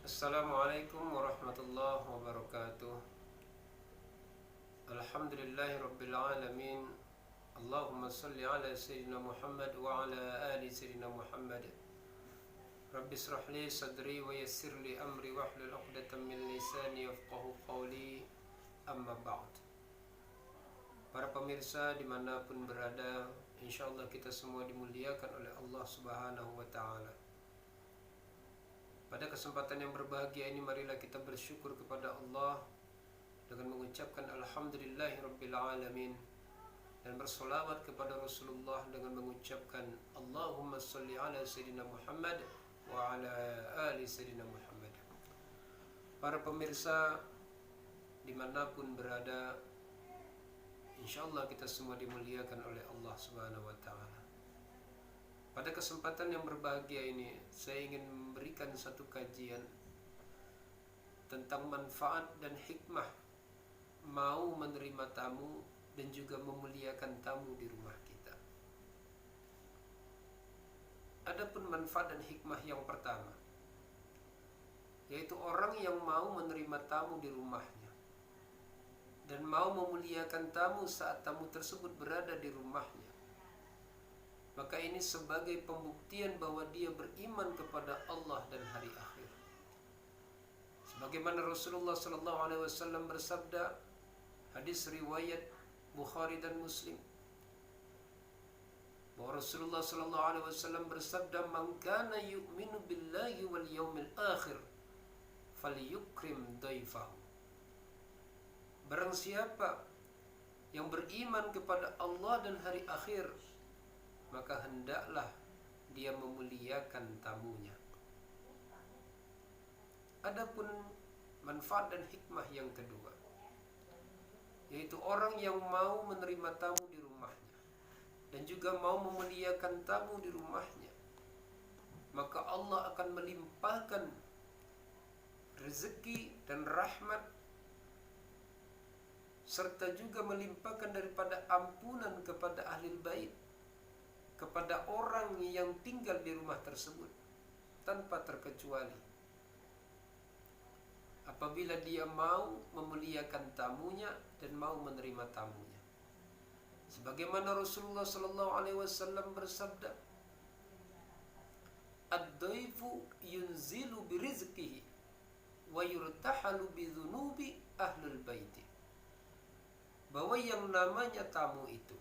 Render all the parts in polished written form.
Assalamualaikum warahmatullahi wabarakatuh. Alhamdulillahi rabbil alamin. Allahumma salli ala sayyidina Muhammad wa ala ali sayyidina Muhammad. Rabbi israh li sadri wa yassir li amri wahlul 'uqdatam min lisani yafqahu qawli. Amma ba'd. Para pemirsa dimanapun berada, insyaallah kita semua dimuliakan oleh Allah Subhanahu wa ta'ala. Pada kesempatan yang berbahagia ini, marilah kita bersyukur kepada Allah dengan mengucapkan Alhamdulillahirabbil alamin, dan bersolawat kepada Rasulullah dengan mengucapkan Allahumma salli ala sayyidina Muhammad wa ala ali sayyidina Muhammad. Para pemirsa dimanapun berada, insyaallah kita semua dimuliakan oleh Allah Subhanahu wa ta'ala. Pada kesempatan yang berbahagia ini, saya ingin memberikan satu kajian tentang manfaat dan hikmah mau menerima tamu dan juga memuliakan tamu di rumah kita. Adapun manfaat dan hikmah yang pertama, yaitu orang yang mau menerima tamu di rumahnya dan mau memuliakan tamu saat tamu tersebut berada di rumahnya, maka ini sebagai pembuktian bahwa dia beriman kepada Allah dan hari akhir. Sebagaimana Rasulullah SAW bersabda, hadis riwayat Bukhari dan Muslim, bahwa Rasulullah SAW bersabda, "Man kana yu'minu billahi wal yawmil akhir falyukrim daifahu." Barang siapa yang beriman kepada Allah dan hari akhir, maka hendaklah dia memuliakan tamunya. Adapun manfaat dan hikmah yang kedua, yaitu orang yang mau menerima tamu di rumahnya dan juga mau memuliakan tamu di rumahnya, maka Allah akan melimpahkan rezeki dan rahmat, serta juga melimpahkan daripada ampunan kepada ahli bait, kepada orang yang tinggal di rumah tersebut tanpa terkecuali, apabila dia mau memuliakan tamunya dan mau menerima tamunya. Sebagaimana Rasulullah SAW bersabda, "Ad-daifu yunzilu birizqihi wa yurtahalu bidzunubi ahlul baiti." Bahwa yang namanya tamu itu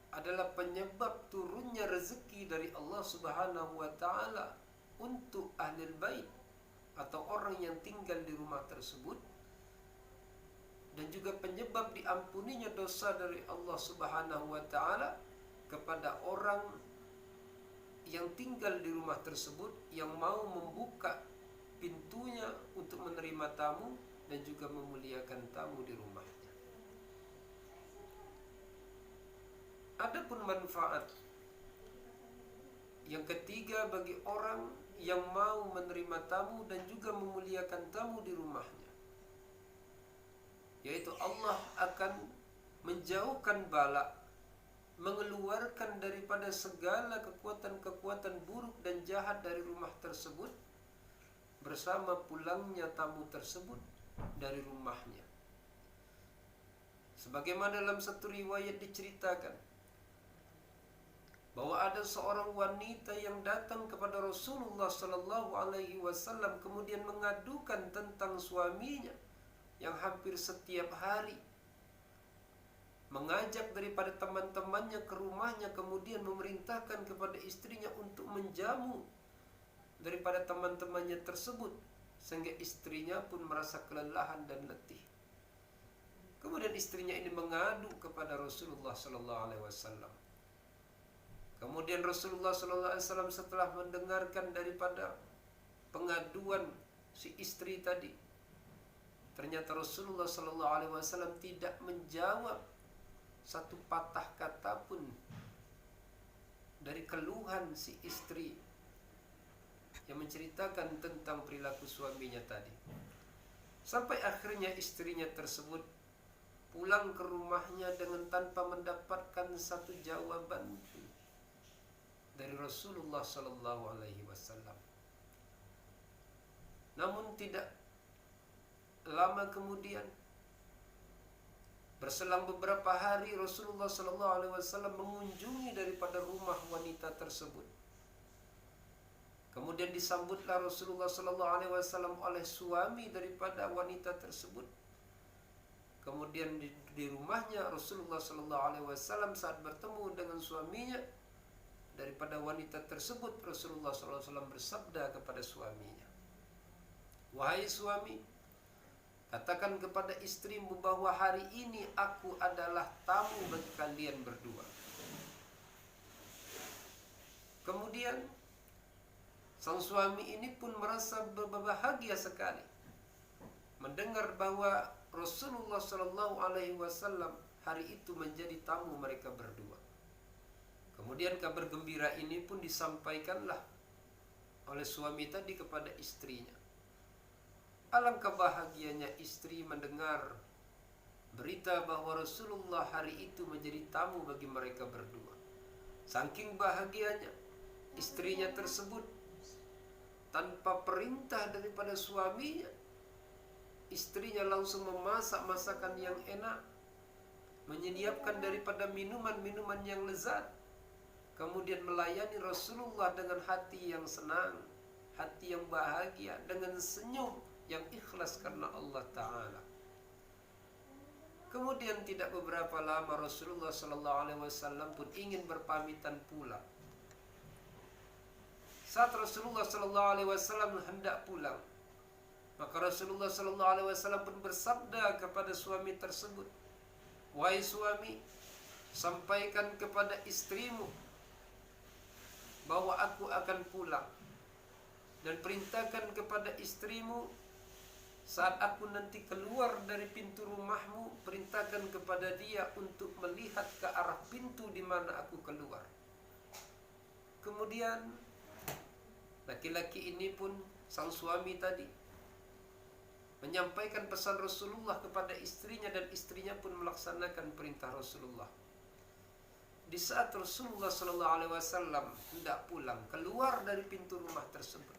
adalah penyebab turunnya rezeki dari Allah Subhanahu wa ta'ala untuk ahli bait atau orang yang tinggal di rumah tersebut, dan juga penyebab diampuninya dosa dari Allah Subhanahu wa ta'ala kepada orang yang tinggal di rumah tersebut yang mau membuka pintunya untuk menerima tamu dan juga memuliakan tamu di rumahnya. Adapun manfaat yang ketiga bagi orang yang mau menerima tamu dan juga memuliakan tamu di rumahnya, yaitu Allah akan menjauhkan bala, mengeluarkan daripada segala kekuatan-kekuatan buruk dan jahat dari rumah tersebut bersama pulangnya tamu tersebut dari rumahnya. Sebagaimana dalam satu riwayat diceritakan bahwa ada seorang wanita yang datang kepada Rasulullah SAW kemudian mengadukan tentang suaminya yang hampir setiap hari mengajak daripada teman-temannya ke rumahnya, kemudian memerintahkan kepada istrinya untuk menjamu daripada teman-temannya tersebut, sehingga istrinya pun merasa kelelahan dan letih. Kemudian istrinya ini mengadu kepada Rasulullah SAW. Kemudian Rasulullah SAW setelah mendengarkan daripada pengaduan si istri tadi, ternyata Rasulullah SAW tidak menjawab satu patah kata pun dari keluhan si istri yang menceritakan tentang perilaku suaminya tadi. Sampai akhirnya istrinya tersebut pulang ke rumahnya dengan tanpa mendapatkan satu jawaban dari Rasulullah SAW. Namun tidak lama kemudian, berselang beberapa hari, Rasulullah SAW mengunjungi daripada rumah wanita tersebut. Kemudian disambutlah Rasulullah SAW oleh suami daripada wanita tersebut. Kemudian di rumahnya Rasulullah SAW saat bertemu dengan suaminya daripada wanita tersebut, Rasulullah SAW bersabda kepada suaminya, "Wahai suami, katakan kepada istrimu bahwa hari ini aku adalah tamu bagi kalian berdua." Kemudian sang suami ini pun merasa berbahagia sekali mendengar bahwa Rasulullah SAW hari itu menjadi tamu mereka berdua. Kemudian kabar gembira ini pun disampaikanlah oleh suami tadi kepada istrinya. Alangkah bahagianya istri mendengar berita bahwa Rasulullah hari itu menjadi tamu bagi mereka berdua. Saking bahagianya istrinya tersebut, tanpa perintah daripada suaminya, istrinya langsung memasak masakan yang enak, menyediakan daripada minuman-minuman yang lezat, kemudian melayani Rasulullah dengan hati yang senang, hati yang bahagia, dengan senyum yang ikhlas karena Allah Ta'ala. Kemudian tidak beberapa lama Rasulullah SAW pun ingin berpamitan pulang. Saat Rasulullah SAW hendak pulang, maka Rasulullah SAW pun bersabda kepada suami tersebut, "Wahai suami, sampaikan kepada istrimu bahwa aku akan pulang, dan perintahkan kepada istrimu saat aku nanti keluar dari pintu rumahmu, perintahkan kepada dia untuk melihat ke arah pintu di mana aku keluar." Kemudian laki-laki ini pun, sang suami tadi, menyampaikan pesan Rasulullah kepada istrinya, dan istrinya pun melaksanakan perintah Rasulullah. Di saat Rasulullah SAW hendak pulang, keluar dari pintu rumah tersebut,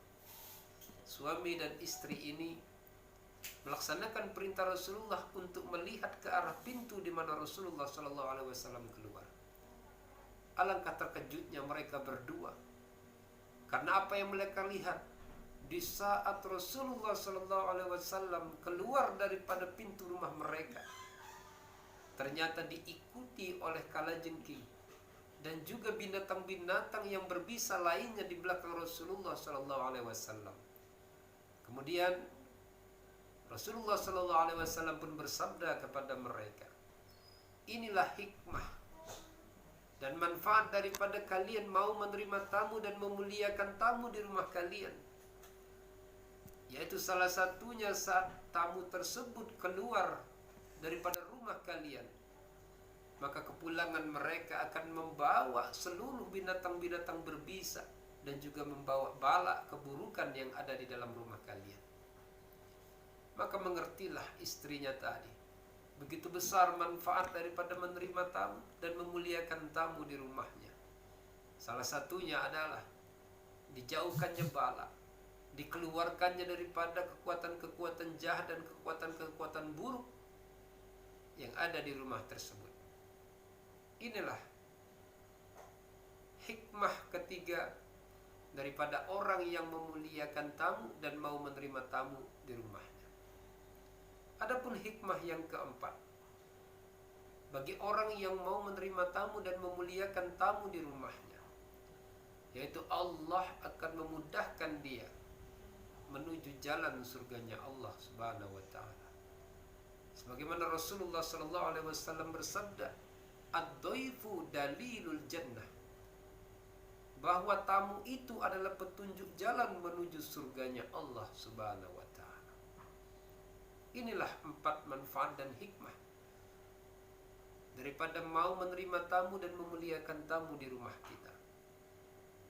suami dan istri ini melaksanakan perintah Rasulullah untuk melihat ke arah pintu di mana Rasulullah SAW keluar. Alangkah terkejutnya mereka berdua, karena apa yang mereka lihat di saat Rasulullah SAW keluar daripada pintu rumah mereka, ternyata diikuti oleh kalajengking dan juga binatang-binatang yang berbisa lainnya di belakang Rasulullah SAW. Kemudian Rasulullah SAW pun bersabda kepada mereka, "Inilah hikmah dan manfaat daripada kalian mau menerima tamu dan memuliakan tamu di rumah kalian, yaitu salah satunya saat tamu tersebut keluar daripada rumah kalian, maka kepulangan mereka akan membawa seluruh binatang-binatang berbisa dan juga membawa bala keburukan yang ada di dalam rumah kalian." Maka mengertilah istrinya tadi begitu besar manfaat daripada menerima tamu dan memuliakan tamu di rumahnya. Salah satunya adalah dijauhkannya bala, dikeluarkannya daripada kekuatan-kekuatan jahat dan kekuatan-kekuatan buruk yang ada di rumah tersebut. Inilah hikmah ketiga daripada orang yang memuliakan tamu dan mau menerima tamu di rumahnya. Adapun hikmah yang keempat, bagi orang yang mau menerima tamu dan memuliakan tamu di rumahnya, yaitu Allah akan memudahkan dia menuju jalan surganya Allah Subhanahu wa taala. Sebagaimana Rasulullah SAW bersabda, "Ad-dhaifu dalilul jannah," bahwa tamu itu adalah petunjuk jalan menuju surganya Allah Subhanahu wa taala. Inilah 4 manfaat dan hikmah daripada mau menerima tamu dan memuliakan tamu di rumah kita.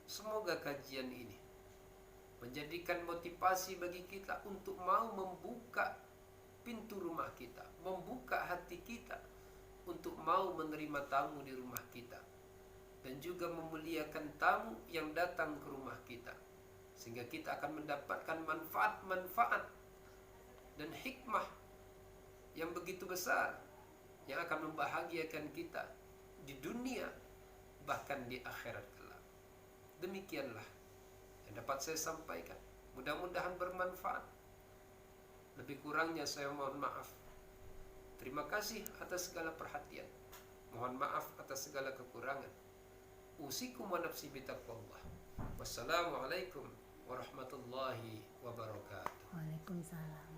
Semoga kajian ini menjadikan motivasi bagi kita untuk mau membuka pintu rumah kita, membuka hati kita untuk mau menerima tamu di rumah kita, dan juga memuliakan tamu yang datang ke rumah kita, sehingga kita akan mendapatkan manfaat-manfaat dan hikmah yang begitu besar yang akan membahagiakan kita di dunia bahkan di akhirat kelak. Demikianlah yang dapat saya sampaikan. Mudah-mudahan bermanfaat. Lebih kurangnya saya mohon maaf. Terima kasih atas segala perhatian. Mohon maaf atas segala kekurangan. Usikum wa nafsi bitaqwallah. Wassalamualaikum warahmatullahi wabarakatuh. Waalaikumsalam.